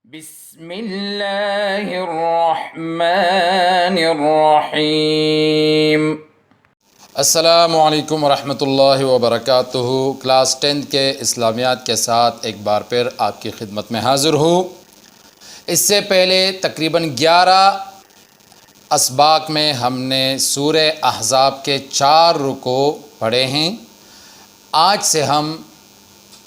بسم اللہ الرحمن الرحیم۔ السلام علیکم ورحمۃ اللہ وبرکاتہ۔ کلاس 10 کے اسلامیات کے ساتھ ایک بار پھر آپ کی خدمت میں حاضر ہوں۔ اس سے پہلے تقریباً 11 اسباق میں ہم نے سورہ احزاب کے 4 رکوع پڑھے ہیں۔ آج سے ہم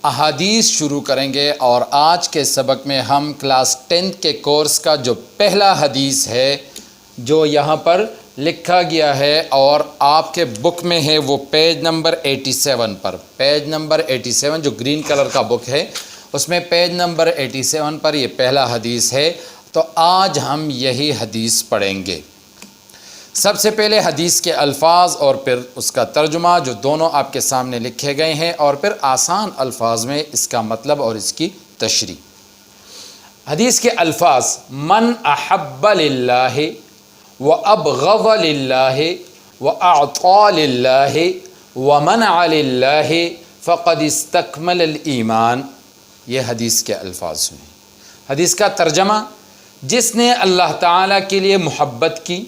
احادیث شروع کریں گے اور آج کے سبق میں ہم کلاس 10 کے کورس کا جو پہلا حدیث ہے جو یہاں پر لکھا گیا ہے اور آپ کے بک میں ہے وہ پیج نمبر 87 پر، پیج نمبر 87 جو گرین کلر کا بک ہے اس میں پیج نمبر 87 پر یہ پہلا حدیث ہے۔ تو آج ہم یہی حدیث پڑھیں گے۔ سب سے پہلے حدیث کے الفاظ اور پھر اس کا ترجمہ جو دونوں آپ کے سامنے لکھے گئے ہیں، اور پھر آسان الفاظ میں اس کا مطلب اور اس کی تشریح۔ حدیث کے الفاظ: من احب للہ وابغض للہ واعطى للہ ومنع للہ فقد استکمل الایمان۔ یہ حدیث کے الفاظ ہیں۔ حدیث کا ترجمہ: جس نے اللہ تعالیٰ کے لیے محبت کی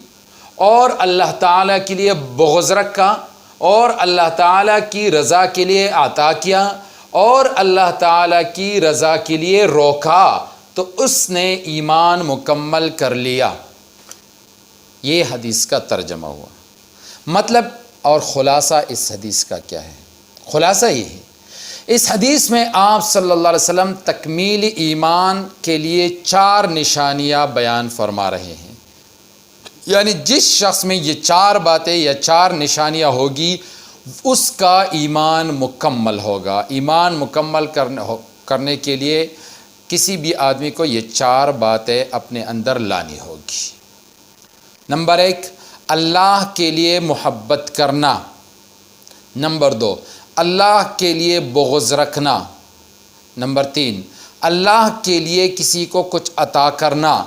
اور اللہ تعالیٰ کے لیے بغض رکھا اور اللہ تعالیٰ کی رضا کے لیے عطا کیا اور اللہ تعالیٰ کی رضا کے لیے روکا تو اس نے ایمان مکمل کر لیا۔ یہ حدیث کا ترجمہ ہوا۔ مطلب اور خلاصہ اس حدیث کا کیا ہے؟ خلاصہ یہ ہے، اس حدیث میں آپ صلی اللہ علیہ وسلم تکمیل ایمان کے لیے 4 نشانیاں بیان فرما رہے ہیں۔ یعنی جس شخص میں یہ 4 باتیں یا 4 نشانیاں ہوگی اس کا ایمان مکمل ہوگا۔ ایمان مکمل کرنے کے لیے کسی بھی آدمی کو یہ 4 باتیں اپنے اندر لانی ہوگی۔ نمبر 1، اللہ کے لیے محبت کرنا۔ نمبر 2، اللہ کے لیے بغض رکھنا۔ نمبر 3، اللہ کے لیے کسی کو کچھ عطا کرنا۔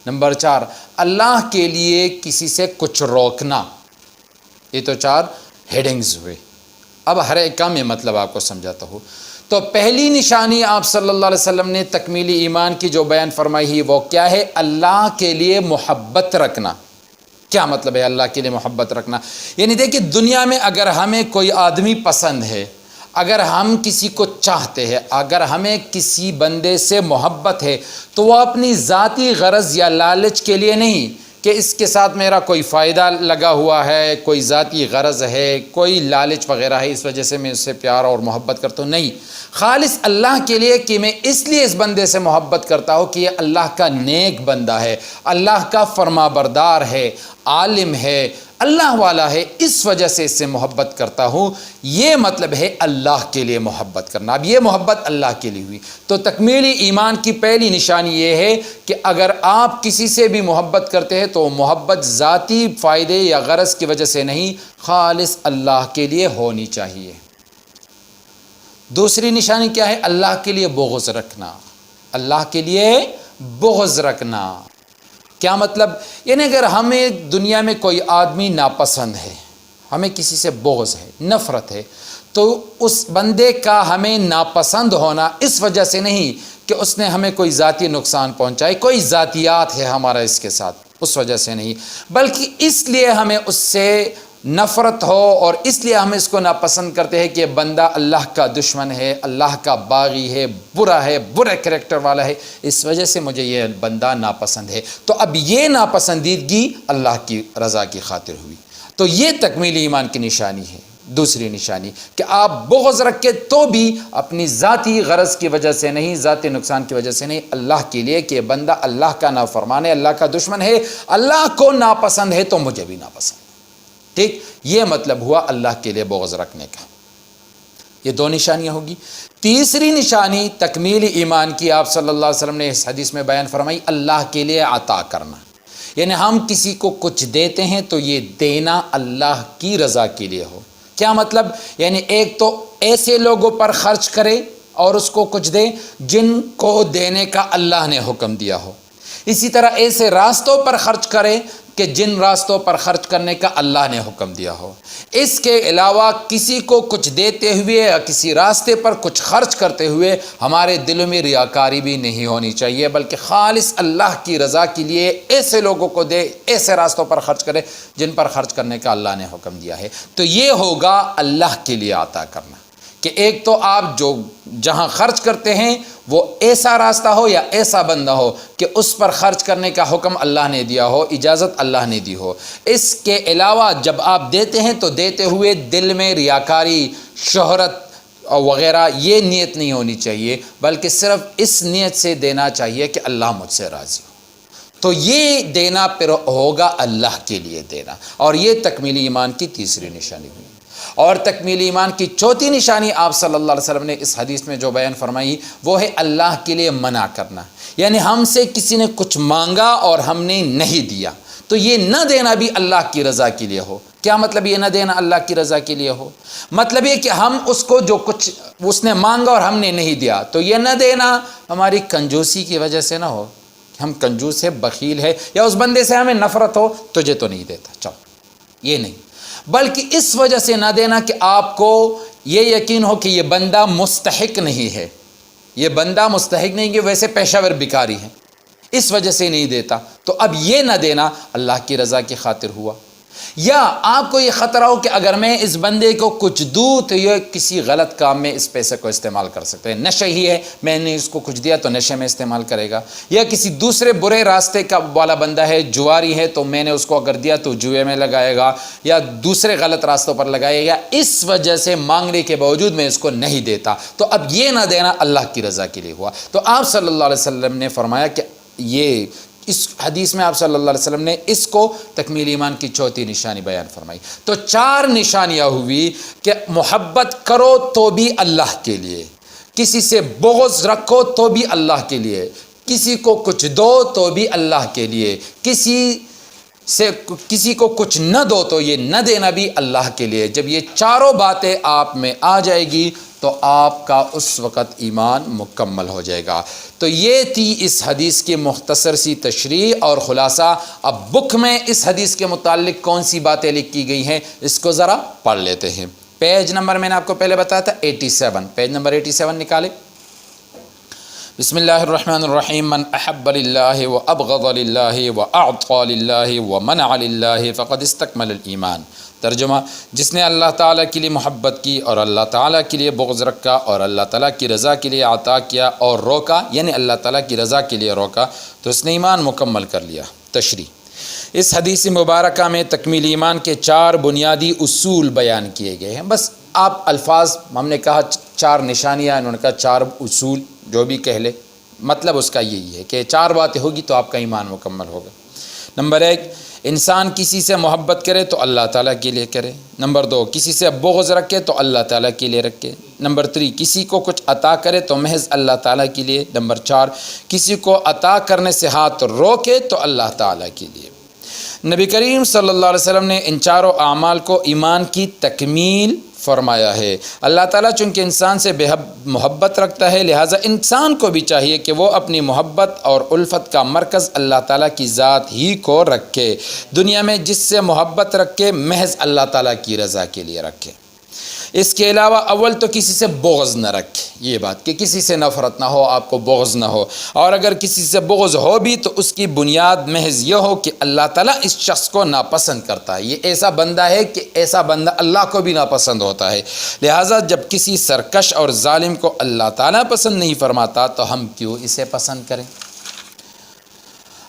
نمبر 4، اللہ کے لیے کسی سے کچھ روکنا۔ یہ تو 4 ہیڈنگز ہوئے۔ اب ہر ایک کا میں مطلب آپ کو سمجھاتا ہوں۔ تو پہلی نشانی آپ صلی اللہ علیہ وسلم نے تکمیلی ایمان کی جو بیان فرمائی ہے وہ کیا ہے؟ اللہ کے لیے محبت رکھنا۔ کیا مطلب ہے اللہ کے لیے محبت رکھنا؟ یعنی دیکھیں، دنیا میں اگر ہمیں کوئی آدمی پسند ہے، اگر ہم کسی کو چاہتے ہیں، اگر ہمیں کسی بندے سے محبت ہے تو وہ اپنی ذاتی غرض یا لالچ کے لیے نہیں کہ اس کے ساتھ میرا کوئی فائدہ لگا ہوا ہے، کوئی ذاتی غرض ہے، کوئی لالچ وغیرہ ہے اس وجہ سے میں اس سے پیار اور محبت کرتا ہوں، نہیں، خالص اللہ کے لیے کہ میں اس لیے اس بندے سے محبت کرتا ہوں کہ یہ اللہ کا نیک بندہ ہے، اللہ کا فرما بردار ہے، عالم ہے، اللہ والا ہے، اس وجہ سے اس سے محبت کرتا ہوں۔ یہ مطلب ہے اللہ کے لیے محبت کرنا۔ اب یہ محبت اللہ کے لیے ہوئی۔ تو تکمیلی ایمان کی پہلی نشانی یہ ہے کہ اگر آپ کسی سے بھی محبت کرتے ہیں تو محبت ذاتی فائدے یا غرض کی وجہ سے نہیں، خالص اللہ کے لیے ہونی چاہیے۔ دوسری نشانی کیا ہے؟ اللہ کے لیے بغض رکھنا۔ اللہ کے لیے بغض رکھنا کیا مطلب؟ یعنی اگر ہمیں دنیا میں کوئی آدمی ناپسند ہے، ہمیں کسی سے بغض ہے، نفرت ہے، تو اس بندے کا ہمیں ناپسند ہونا اس وجہ سے نہیں کہ اس نے ہمیں کوئی ذاتی نقصان پہنچائے، کوئی ذاتیات ہے ہمارا اس کے ساتھ، اس وجہ سے نہیں، بلکہ اس لیے ہمیں اس سے نفرت ہو اور اس لیے ہم اس کو ناپسند کرتے ہیں کہ یہ بندہ اللہ کا دشمن ہے، اللہ کا باغی ہے، برا ہے، برے کریکٹر والا ہے، اس وجہ سے مجھے یہ بندہ ناپسند ہے۔ تو اب یہ ناپسندیدگی اللہ کی رضا کی خاطر ہوئی۔ تو یہ تکمیلی ایمان کی نشانی ہے۔ دوسری نشانی کہ آپ بغض رکھ کے تو بھی اپنی ذاتی غرض کی وجہ سے نہیں، ذاتی نقصان کی وجہ سے نہیں، اللہ کے لیے کہ یہ بندہ اللہ کا نافرمان ہے، اللہ کا دشمن ہے، اللہ کو ناپسند ہے تو مجھے بھی ناپسند۔ ٹھیک، یہ مطلب ہوا اللہ کے لیے بغض رکھنے کا۔ یہ 2 نشانیاں ہوگی۔ تیسری نشانی تکمیل ایمان کی آپ صلی اللہ علیہ وسلم نے اس حدیث میں بیان فرمائی، اللہ کے لیے عطا کرنا۔ یعنی ہم کسی کو کچھ دیتے ہیں تو یہ دینا اللہ کی رضا کے لیے ہو۔ کیا مطلب؟ یعنی ایک تو ایسے لوگوں پر خرچ کرے اور اس کو کچھ دے جن کو دینے کا اللہ نے حکم دیا ہو، اسی طرح ایسے راستوں پر خرچ کرے کہ جن راستوں پر خرچ کرنے کا اللہ نے حکم دیا ہو۔ اس کے علاوہ کسی کو کچھ دیتے ہوئے یا کسی راستے پر کچھ خرچ کرتے ہوئے ہمارے دلوں میں ریاکاری بھی نہیں ہونی چاہیے، بلکہ خالص اللہ کی رضا کے لیے ایسے لوگوں کو دے، ایسے راستوں پر خرچ کرے جن پر خرچ کرنے کا اللہ نے حکم دیا ہے۔ تو یہ ہوگا اللہ کے لیے عطا کرنا، کہ ایک تو آپ جو جہاں خرچ کرتے ہیں وہ ایسا راستہ ہو یا ایسا بندہ ہو کہ اس پر خرچ کرنے کا حکم اللہ نے دیا ہو، اجازت اللہ نے دی ہو۔ اس کے علاوہ جب آپ دیتے ہیں تو دیتے ہوئے دل میں ریاکاری، شہرت وغیرہ یہ نیت نہیں ہونی چاہیے، بلکہ صرف اس نیت سے دینا چاہیے کہ اللہ مجھ سے راضی ہو۔ تو یہ دینا پھر ہوگا اللہ کے لیے دینا، اور یہ تکمیل ایمان کی تیسری نشانی ہوئی۔ اور تکمیل ایمان کی چوتھی نشانی آپ صلی اللہ علیہ وسلم نے اس حدیث میں جو بیان فرمائی وہ ہے اللہ کے لیے منع کرنا، یعنی ہم سے کسی نے کچھ مانگا اور ہم نے نہیں دیا تو یہ نہ دینا بھی اللہ کی رضا کے لیے ہو۔ کیا مطلب یہ نہ دینا اللہ کی رضا کے لیے ہو؟ مطلب یہ کہ ہم اس کو جو کچھ اس نے مانگا اور ہم نے نہیں دیا تو یہ نہ دینا ہماری کنجوسی کی وجہ سے نہ ہو، ہم کنجوس ہے، بخیل ہے، یا اس بندے سے ہمیں نفرت ہو تجھے تو نہیں دیتا، چل، یہ نہیں، بلکہ اس وجہ سے نہ دینا کہ آپ کو یہ یقین ہو کہ یہ بندہ مستحق نہیں ہے، یہ بندہ مستحق نہیں، کہ ویسے پیشہ ور بیکاری ہے، اس وجہ سے نہیں دیتا، تو اب یہ نہ دینا اللہ کی رضا کی خاطر ہوا۔ یا آپ کو یہ خطرہ ہو کہ اگر میں اس بندے کو کچھ دوں تو یہ کسی غلط کام میں اس پیسے کو استعمال کر سکتے ہیں، نشہ ہی ہے، میں نے اس کو کچھ دیا تو نشے میں استعمال کرے گا، یا کسی دوسرے برے راستے کا والا بندہ ہے، جواری ہے، تو میں نے اس کو اگر دیا تو جوئے میں لگائے گا یا دوسرے غلط راستوں پر لگائے گا، اس وجہ سے مانگنے کے باوجود میں اس کو نہیں دیتا، تو اب یہ نہ دینا اللہ کی رضا کے لیے ہوا۔ تو آپ صلی اللہ علیہ وسلم نے فرمایا کہ یہ اس حدیث میں آپ صلی اللہ علیہ وسلم نے اس کو تکمیل ایمان کی چوتھی نشانی بیان فرمائی۔ تو چار نشانیاں ہوئی کہ محبت کرو تو بھی اللہ کے لیے، کسی سے بغض رکھو تو بھی اللہ کے لیے، کسی کو کچھ دو تو بھی اللہ کے لیے، کسی کو کچھ نہ دو تو یہ نہ دینا بھی اللہ کے لیے۔ جب یہ چاروں باتیں آپ میں آ جائے گی تو آپ کا اس وقت ایمان مکمل ہو جائے گا۔ تو یہ تھی اس حدیث کی مختصر سی تشریح اور خلاصہ۔ اب بک میں اس حدیث کے متعلق کون سی باتیں لکھی گئی ہیں اس کو ذرا پڑھ لیتے ہیں۔ پیج نمبر میں نے آپ کو پہلے بتایا تھا 87، پیج نمبر 87 نکالے۔ بسم اللہ الرحمن الرحیم، من احب للہ و ابغض للہ و اعطى للہ و منع للہ فقد استکمل الایمان۔ ترجمہ، جس نے اللہ تعالیٰ کے لیے محبت کی اور اللہ تعالیٰ کے لیے بغض رکھا اور اللہ تعالیٰ کی رضا کے لیے عطا کیا اور روکا، یعنی اللہ تعالیٰ کی رضا کے لیے روکا، تو اس نے ایمان مکمل کر لیا۔ تشریح، اس حدیث مبارکہ میں تکمیل ایمان کے 4 بنیادی اصول بیان کیے گئے ہیں۔ بس آپ الفاظ ہم نے کہا 4 نشانیاں، انہوں نے کہا 4 اصول، جو بھی کہہ لے، مطلب اس کا یہی ہے کہ 4 باتیں ہوگی تو آپ کا ایمان مکمل ہوگا۔ نمبر 1، انسان کسی سے محبت کرے تو اللہ تعالیٰ کے لیے کرے۔ نمبر 2، کسی سے بغض رکھے تو اللہ تعالیٰ کے لیے رکھے۔ نمبر 3، کسی کو کچھ عطا کرے تو محض اللہ تعالیٰ کے لیے۔ نمبر 4، کسی کو عطا کرنے سے ہاتھ روکے تو اللہ تعالیٰ کے لیے۔ نبی کریم صلی اللہ علیہ وسلم نے ان 4 اعمال کو ایمان کی تکمیل فرمایا ہے۔ اللہ تعالیٰ چونکہ انسان سے بے حد محبت رکھتا ہے، لہٰذا انسان کو بھی چاہیے کہ وہ اپنی محبت اور الفت کا مرکز اللہ تعالیٰ کی ذات ہی کو رکھے۔ دنیا میں جس سے محبت رکھے محض اللہ تعالیٰ کی رضا کے لیے رکھے۔ اس کے علاوہ اول تو کسی سے بغض نہ رکھے، یہ بات کہ کسی سے نفرت نہ ہو، آپ کو بغض نہ ہو، اور اگر کسی سے بغض ہو بھی تو اس کی بنیاد محض یہ ہو کہ اللہ تعالیٰ اس شخص کو ناپسند کرتا ہے، یہ ایسا بندہ ہے کہ ایسا بندہ اللہ کو بھی ناپسند ہوتا ہے، لہٰذا جب کسی سرکش اور ظالم کو اللہ تعالیٰ پسند نہیں فرماتا تو ہم کیوں اسے پسند کریں؟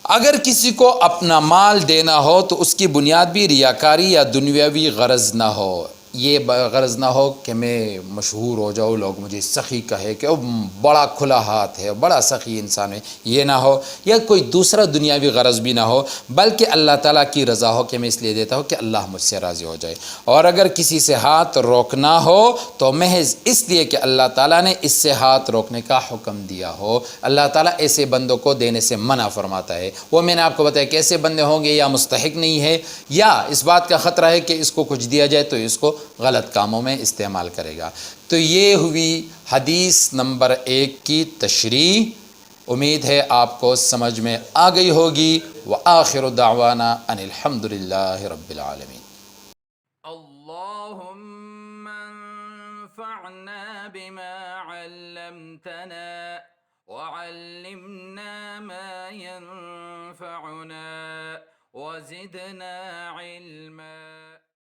اگر کسی کو اپنا مال دینا ہو تو اس کی بنیاد بھی ریاکاری یا دنیاوی غرض نہ ہو، یہ غرض نہ ہو کہ میں مشہور ہو جاؤں، لوگ مجھے سخی کہے کہ وہ بڑا کھلا ہاتھ ہے، بڑا سخی انسان ہے، یہ نہ ہو، یا کوئی دوسرا دنیاوی غرض بھی نہ ہو، بلکہ اللہ تعالیٰ کی رضا ہو کہ میں اس لیے دیتا ہوں کہ اللہ مجھ سے راضی ہو جائے۔ اور اگر کسی سے ہاتھ روکنا ہو تو محض اس لیے کہ اللہ تعالیٰ نے اس سے ہاتھ روکنے کا حکم دیا ہو۔ اللہ تعالیٰ ایسے بندوں کو دینے سے منع فرماتا ہے، وہ میں نے آپ کو بتایا کہ ایسے بندے ہوں گے یا مستحق نہیں ہے، یا اس بات کا خطرہ ہے کہ اس کو کچھ دیا جائے تو اس کو غلط کاموں میں استعمال کرے گا۔ تو یہ ہوئی حدیث نمبر 1 کی تشریح۔ امید ہے آپ کو سمجھ میں آ گئی ہوگی۔ وآخر دعوانا ان الحمد للہ رب العالمین. اللهم انفعنا بما علمتنا وعلمنا ما ينفعنا وزدنا علما.